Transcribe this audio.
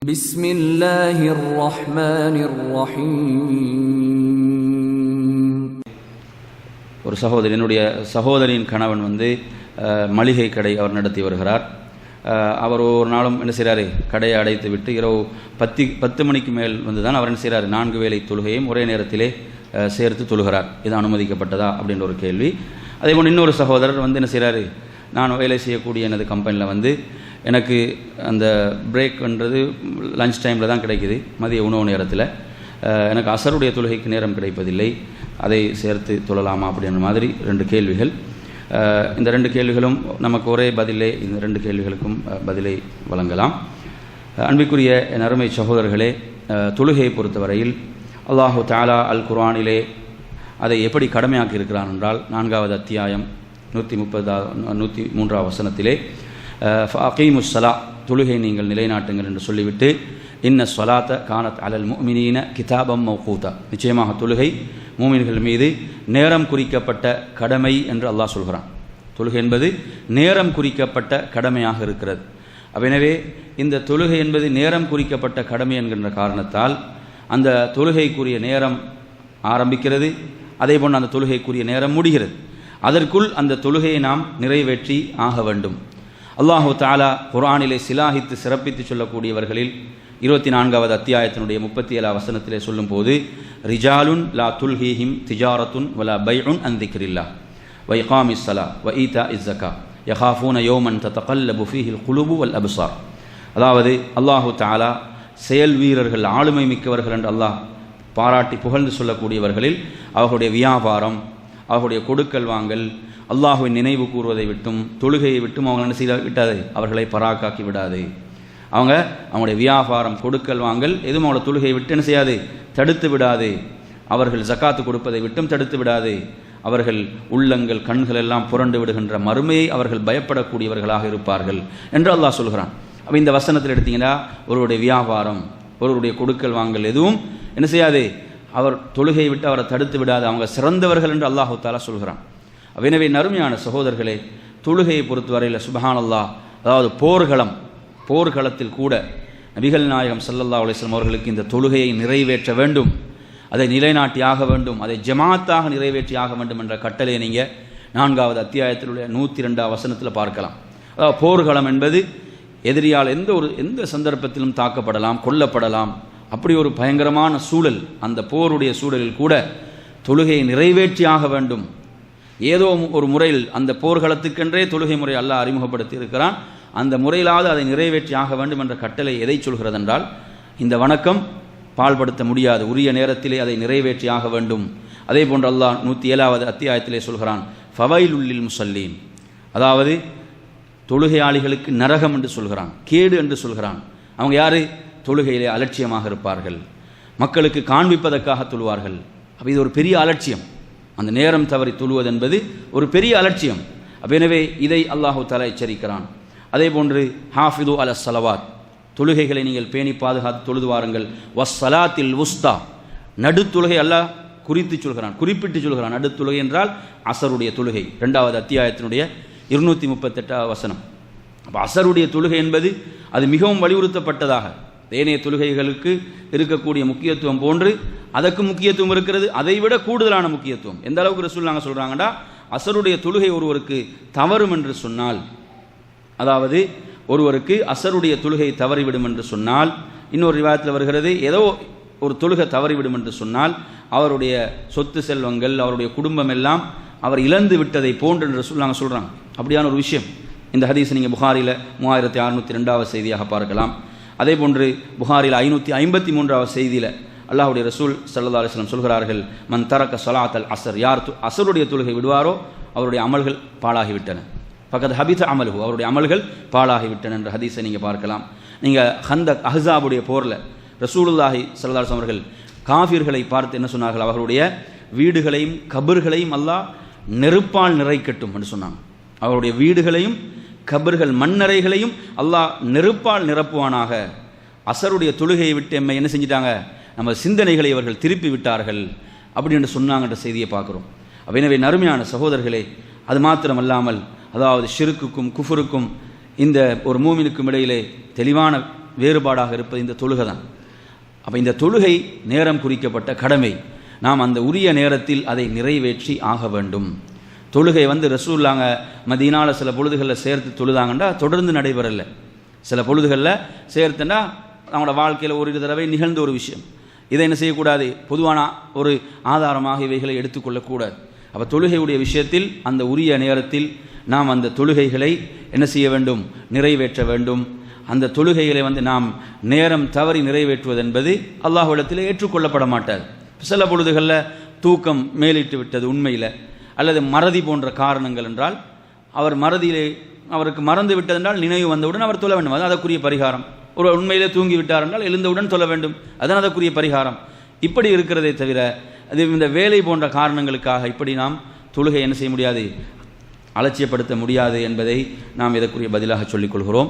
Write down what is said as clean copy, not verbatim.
பிஸ்மில்லாஹிர் ரஹ்மானிர் ரஹீம். ஒரு சகோதரி, என்னுடைய சகோதரியின் கணவன் மளிகை கடை அவர் நடத்தி வருகிறார். அவர் ஒரு நாளும் என்ன செய்கிறாரு, கடையை அடைத்து விட்டு இரவு 10 மணிக்கு மேல் தான் அவர் என்ன செய்கிறார், 4 வேளை தொழுகையும் ஒரே நேரத்திலே சேர்த்து தொழுகிறார். இது அனுமதிக்கப்பட்டதா அப்படின்ற ஒரு கேள்வி. அதே போல் இன்னொரு சகோதரர் என்ன செய்கிறாரு, நான் வேலை செய்யக்கூடிய எனது கம்பெனியில் எனக்கு அந்த பிரேக்ன்றது லஞ்ச் டைமில் தான் கிடைக்குது, மதிய உணவு நேரத்தில். எனக்கு அசருடைய தொழுகைக்கு நேரம் கிடைப்பதில்லை, அதை சேர்த்து தொழலாமா அப்படின்ற மாதிரி 2 கேள்விகள். இந்த 2 கேள்விகளும் நமக்கு ஒரே பதிலே, இந்த 2 கேள்விகளுக்கும் பதிலை வழங்கலாம். அன்பிற்குரிய என் அருமை சகோதரர்களே, தொழுகையை பொறுத்தவரையில் அல்லாஹு தஆலா அல் குர்ஆனிலே அதை எப்படி கடமையாக்கி இருக்கிறான் என்றால், 4வது அத்தியாயம் 103வது வசனத்திலே ஃபஅகீமுஸ் ஸலா, தொழுகை நீங்கள் நிலைநாட்டுங்கள் என்று சொல்லிவிட்டு, இன்ன ஸலாத்த கானத் அலல் முஃமினீன கிதாபம் மௌகூதா, நிச்சயமாக தொழுகை மூமின்கள் மீது நேரம் குறிக்கப்பட்ட கடமை என்று அல்லாஹ் சொல்கிறான். தொழுகை என்பது நேரம் குறிக்கப்பட்ட கடமையாக இருக்கிறது. எனவே இந்த தொழுகை என்பது நேரம் குறிக்கப்பட்ட கடமை என்கின்ற காரணத்தால் அந்த தொழுகைக்குரிய நேரம் ஆரம்பிக்கிறது, அதே போன்று அந்த தொழுகைக்குரிய நேரம் முடிகிறது. அதற்குள் அந்த தொழுகையை நாம் நிறைவேற்றி ஆக வேண்டும். அல்லாஹு தஆலா குர்ஆனிலே சிலாகித்து சிறப்பித்து சொல்லக்கூடியவர்களில் 24வது அத்தியாயத்தினுடைய 37வது வசனத்திலே சொல்லும் போது, ரிஜாலுன் லா துல்ஹீஹிம் திஜாரத்துன் வலா பைஉன் அன் திக்ரில்லாஹ் வ இகாமிஸ் ஸலா வ ஈதாஇஸ் ஸகா யகாஃபூன யௌமன் ததகல்லபு ஃபீஹில் குலூபு வல் அப்சார். அதாவது அல்லாஹு தஆலா செயல் வீரர்கள், ஆளுமை மிக்கவர்கள் என்று அல்லாஹ் பாராட்டி புகழ்ந்து சொல்லக்கூடியவர்களில் அவர்களுடைய வியாபாரம், அவர்களுடைய கொடுக்கல் வாங்கல், அல்லாஹுவின் நினைவு கூறுவதை விட்டும் தொழுகையை விட்டும் அவங்க என்ன செய்ய விட்டாது, அவர்களை பராக்காக்கி விடாது. அவங்களுடைய வியாபாரம், கொடுக்கல் வாங்கல் எதுவும் அவங்களோட தொழுகையை விட்டு என்ன செய்யாது, தடுத்து விடாது. அவர்கள் ஜக்காத்து கொடுப்பதை விட்டும் தடுத்து விடாது. அவர்கள் உள்ளங்கள், கண்கள் எல்லாம் புரண்டு விடுகின்ற மறுமையை அவர்கள் பயப்படக்கூடியவர்களாக இருப்பார்கள் என்று அல்லாஹ் சொல்கிறான். அப்போ இந்த வசனத்தில் எடுத்தீங்கன்னா, ஒருவருடைய வியாபாரம், ஒருவருடைய கொடுக்கல் வாங்கல் எதுவும் என்ன செய்யாது, அவர் தொழுகையை விட்டு அவரை தடுத்து விடாது, அவங்க சிறந்தவர்கள் என்று அல்லாஹு தஆலா சொல்கிறான். எனவே நறுமையான சகோதரர்களே, தொழுகையை பொறுத்தவரையில் சுப்ஹானல்லாஹ், அதாவது போர்க்களத்தில் கூட நபிகள் நாயகம் ஸல்லல்லாஹு அலைஹி வஸல்லம் அவர்களுக்கு இந்த தொழுகையை நிறைவேற்ற வேண்டும், அதை நிலைநாட்டியாக வேண்டும், அதை ஜமாத்தாக நிறைவேற்றியாக வேண்டும் என்ற கட்டளையை நீங்கள் 4வது அத்தியாயத்தில் உள்ள 102வது வசனத்தில் பார்க்கலாம். அதாவது போர்க்களம் என்பது எதிரியால் எந்த சந்தர்ப்பத்திலும் தாக்கப்படலாம், கொல்லப்படலாம். அப்படி ஒரு பயங்கரமான சூழல், அந்த போருடைய சூழலில் கூட தொழுகையை நிறைவேற்றியாக வேண்டும். ஏதோ ஒரு முறையில் அந்த போர்க்களத்துக்கென்றே தொழுகை முறை அல்லாஹ் அறிமுகப்படுத்தி இருக்கிறான். அந்த முறையிலாவது அதை நிறைவேற்றி ஆக வேண்டும் என்ற கட்டளை எதை சொல்கிறது என்றால், இந்த வணக்கம் பால்படுத்த முடியாது, உரிய நேரத்திலே அதை நிறைவேற்றி ஆக வேண்டும். அதே போன்று அல்லாஹ் 107வது அத்தியாயத்திலே சொல்கிறான், ஃபவைலுல் முஸல்லீன், அதாவது தொழுகையாளிகளுக்கு நரகம் என்று சொல்கிறான், கேடு என்று சொல்கிறான். அவங்க யாரு, தொழுகையிலே அலட்சியமாக இருப்பார்கள், மக்களுக்கு காண்பிப்பதற்காக தொழுவார்கள். அப்போ இது ஒரு பெரிய அலட்சியம், அந்த நேரம் தவறி தொழுவது என்பது ஒரு பெரிய அலட்சியம். எனவே இதை அல்லாஹு தஆலா எச்சரிக்கிறான். அதே போன்று ஹாஃபிது அல ஸலவாத், தொழுகைகளை நீங்கள் பேணி பாதுகாத்து தொழுது வாருங்கள். வஸ்ஸலாத்தில் உஸ்தா, நடுத்தொழுகை அல்லாஹ் குறிப்பிட்டு சொல்கிறான். நடுத்தொழுகை என்றால் அசருடைய தொழுகை, 2வது அத்தியாயத்தினுடைய 238வது வசனம். அப்போ அசருடைய தொழுகை என்பது அது மிகவும் வலியுறுத்தப்பட்டதாக, ஏனைய தொழுகைகளுக்கு இருக்கக்கூடிய முக்கியத்துவம் போன்று அதற்கு முக்கியத்துவம் இருக்கிறது, அதைவிட கூடுதலான முக்கியத்துவம். எந்த அளவுக்கு ரசூல் நாங்கள் சொல்கிறாங்கடா, அசருடைய தொழுகை ஒருவருக்கு தவறும் என்று சொன்னால், அதாவது ஒருவருக்கு அசருடைய தொழுகை தவறிவிடும் என்று சொன்னால், இன்னொரு ரிவாயத்தில் வருகிறது, ஏதோ ஒரு தொழுகை தவறிவிடும் என்று சொன்னால் அவருடைய சொத்து செல்வங்கள், அவருடைய குடும்பம் எல்லாம் அவர் இழந்து விட்டதை போன்று என்று ரசூல் நாங்கள் சொல்கிறாங்க. அப்படியான ஒரு விஷயம். இந்த ஹதீஸ் நீங்கள் புகாரில் 3602வது செய்தியாக பார்க்கலாம். அதே போன்று புகாரில் 553வது செய்தியில் அல்லாஹ்வுடைய ரசூல் ஸல்லல்லாஹு அலைஹி வஸல்லம் சொல்கிறார்கள், மன் தரக்க ஸலாத்தல் அஸ்ர், யார் அசருடைய தொழுகை விடுவாரோ அவருடைய அமல்கள் பாழாகிவிட்டன. பக்கத்து ஹபித அமலுஹு, அவருடைய அமல்கள் பாழாகிவிட்டன என்ற ஹதீஸை நீங்கள் பார்க்கலாம். நீங்கள் ஹந்தக் அஹ்ஸாபுடைய போரில் ரசூலுல்லாஹி ஸல்லல்லாஹு அலைஹி வஸல்லம் அவர்கள் காஃபிர்களை பார்த்து என்ன சொன்னார்கள், அவர்களுடைய வீடுகளையும் கபர்களையும் அல்லாஹ் நெருப்பால் நிறைக்கட்டும் என்று சொன்னாங்க. அவருடைய வீடுகளையும் கபர்கள், மண்ணறைகளையும் அல்லாஹ் நெருப்பால் நிரப்புவானாக. அசருடைய தொழுகையை விட்டு எம்மை என்ன செஞ்சிட்டாங்க, நம்ம சிந்தனைகளை அவர்கள் திருப்பி விட்டார்கள் அப்படின்னு சொன்னாங்கன்ற செய்தியை பார்க்குறோம். எனவே நறுமையான சகோதரர்களே, அது மாத்திரமல்லாமல், அதாவது ஷிர்க்குக்கும் குஃபுருக்கும் இந்த ஒரு மூமினுக்கும் இடையிலே தெளிவான வேறுபாடாக இருப்பது இந்த தொழுகை தான். அப்போ இந்த தொழுகை நேரம் குறிக்கப்பட்ட கடமை, நாம் அந்த உரிய நேரத்தில் அதை நிறைவேற்றி ஆக வேண்டும். தொழுகை ரசூலுல்லாஹ் மதீனாவில் சில பொழுதுகளில் சேர்த்து தொழுதாங்கண்டா தொடர்ந்து நடைபெறலை. சில பொழுதுகளில் சேர்த்துன்னா அவங்களோட வாழ்க்கையில் ஒரு தடவை நிகழ்ந்த ஒரு விஷயம். இதை என்ன செய்யக்கூடாது, பொதுவான ஒரு ஆதாரமாக இவைகளை எடுத்துக்கொள்ளக்கூடாது. அப்போ தொழுகையுடைய விஷயத்தில் அந்த உரிய நேரத்தில் நாம் அந்த தொழுகைகளை என்ன செய்ய வேண்டும், நிறைவேற்ற வேண்டும். அந்த தொழுகைகளை நாம் நேரம் தவறி நிறைவேற்றுவது என்பது அல்லாஹ்விடத்தில் ஏற்றுக்கொள்ளப்பட மாட்டாது. சில பொழுதுகளில் தூக்கம் மேலிட்டு விட்டது உண்மையில், அல்லது மறதி போன்ற காரணங்கள் என்றால் அவருக்கு மறந்து விட்டதென்றால் நினைவு வந்தவுடன் அவர் தொழ வேண்டும். அது அதற்குரிய பரிகாரம். ஒரு உண்மையிலே தூங்கி விட்டார் என்றால் எழுந்தவுடன் தொழ வேண்டும், அதுதான் அதற்குரிய பரிகாரம். இப்படி இருக்கிறதே தவிர அது இந்த வேலை போன்ற காரணங்களுக்காக இப்படி நாம் தொழுகை என்ன செய்ய முடியாது, அலட்சியப்படுத்த முடியாது என்பதை நாம் இதற்குரிய பதிலாக சொல்லிக் கொள்கிறோம்.